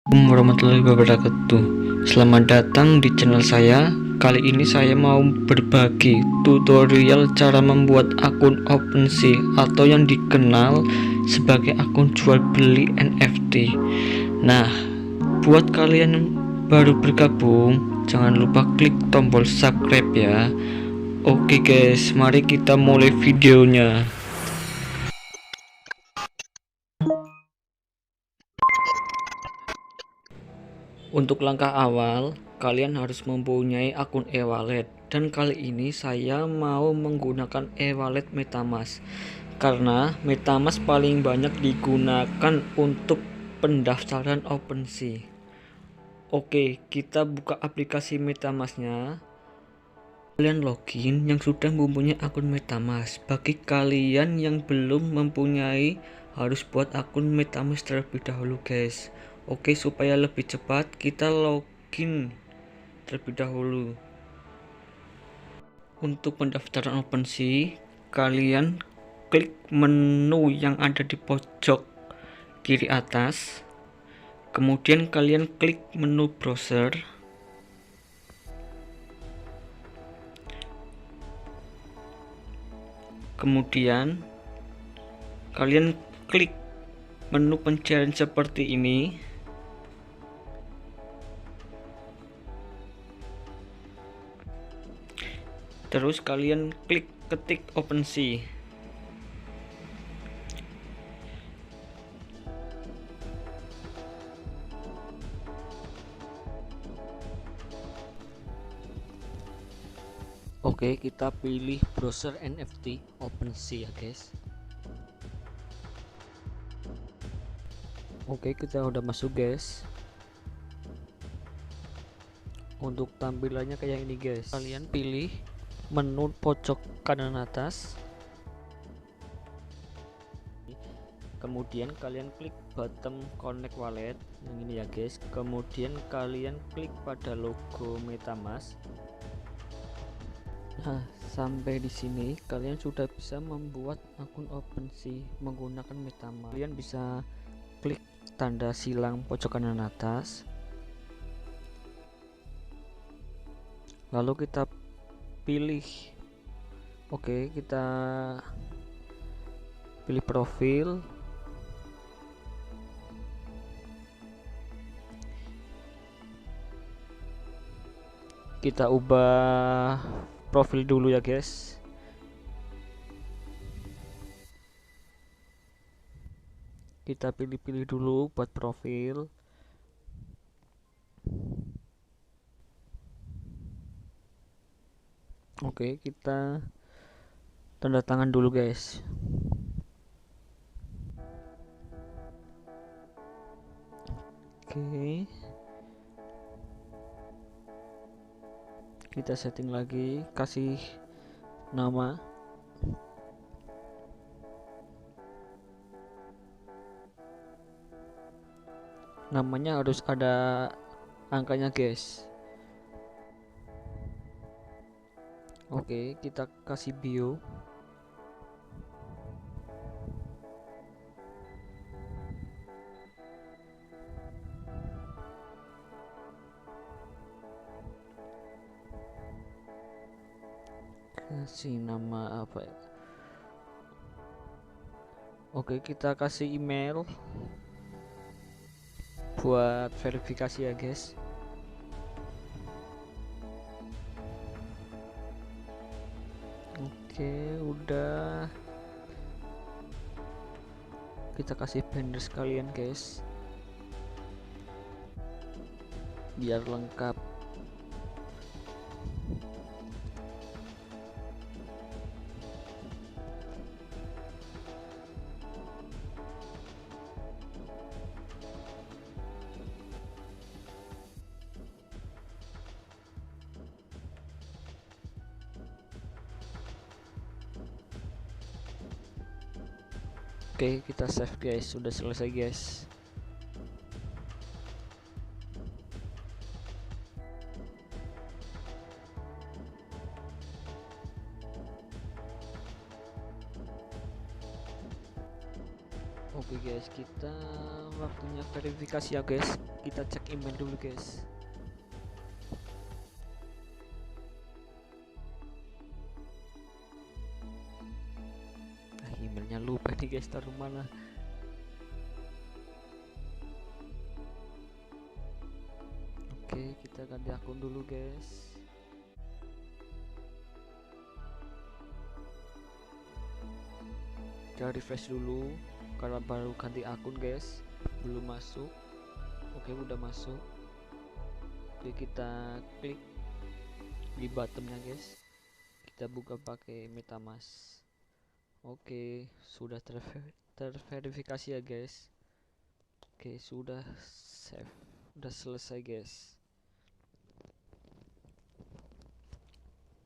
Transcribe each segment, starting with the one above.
Assalamualaikum warahmatullahi wabarakatuh. Selamat datang di channel saya. Kali ini saya mau berbagi tutorial cara membuat akun OpenSea atau yang dikenal sebagai akun jual beli NFT. Nah, buat kalian yang baru bergabung, jangan lupa klik tombol subscribe ya. Oke guys, mari kita mulai videonya. Untuk langkah awal, kalian harus mempunyai akun e-wallet, dan kali ini saya mau menggunakan e-wallet MetaMask karena MetaMask paling banyak digunakan untuk pendaftaran OpenSea. Oke, kita buka aplikasi MetaMasknya. Kalian login yang sudah mempunyai akun MetaMask. Bagi kalian yang belum mempunyai, harus buat akun MetaMask terlebih dahulu guys. Oke, supaya lebih cepat kita login terlebih dahulu. Untuk pendaftaran OpenSea, kalian klik menu yang ada di pojok kiri atas, kemudian kalian klik menu browser, kemudian kalian klik menu pencarian seperti ini. Terus kalian klik ketik OpenSea. Oke, kita pilih browser NFT OpenSea ya guys. Oke, kita udah masuk guys. Untuk tampilannya kayak ini guys. Kalian pilih menu pojok kanan atas, kemudian kalian klik button connect wallet yang ini ya guys. Kemudian kalian klik pada logo MetaMask. Nah, sampai di sini kalian sudah bisa membuat akun OpenSea menggunakan MetaMask. Kalian bisa klik tanda silang pojok kanan atas, lalu kita pilih, oke, kita pilih profil, kita ubah profil dulu ya guys. Kita pilih-pilih dulu buat profil. Oke, kita tanda tangan dulu guys. Oke, kita setting lagi, kasih nama. Namanya harus ada angkanya guys. Oke, kita kasih bio. Kasih nama apa ya? Oke, kita kasih email buat verifikasi ya guys. Oke, udah. Kita kasih banner sekalian guys, biar lengkap. Oke, kita save guys, sudah selesai guys. Oke guys, kita waktunya verifikasi ya guys. Kita cek email dulu guys. Emailnya lupa nih guys, taruh mana. Oke, kita ganti akun dulu guys. Kita refresh dulu karena baru ganti akun guys, belum masuk. Oke, udah masuk. Oke, kita klik di buttonnya guys, kita buka pakai MetaMask. Oke, sudah terverifikasi ya guys. Oke, sudah save, udah selesai guys.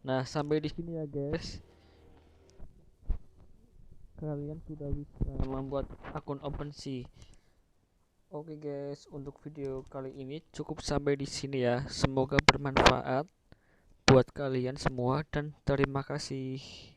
Nah, sampai di sini ya guys, kalian sudah bisa membuat akun OpenSea. Oke guys, untuk video kali ini cukup sampai di sini ya. Semoga bermanfaat buat kalian semua dan terima kasih.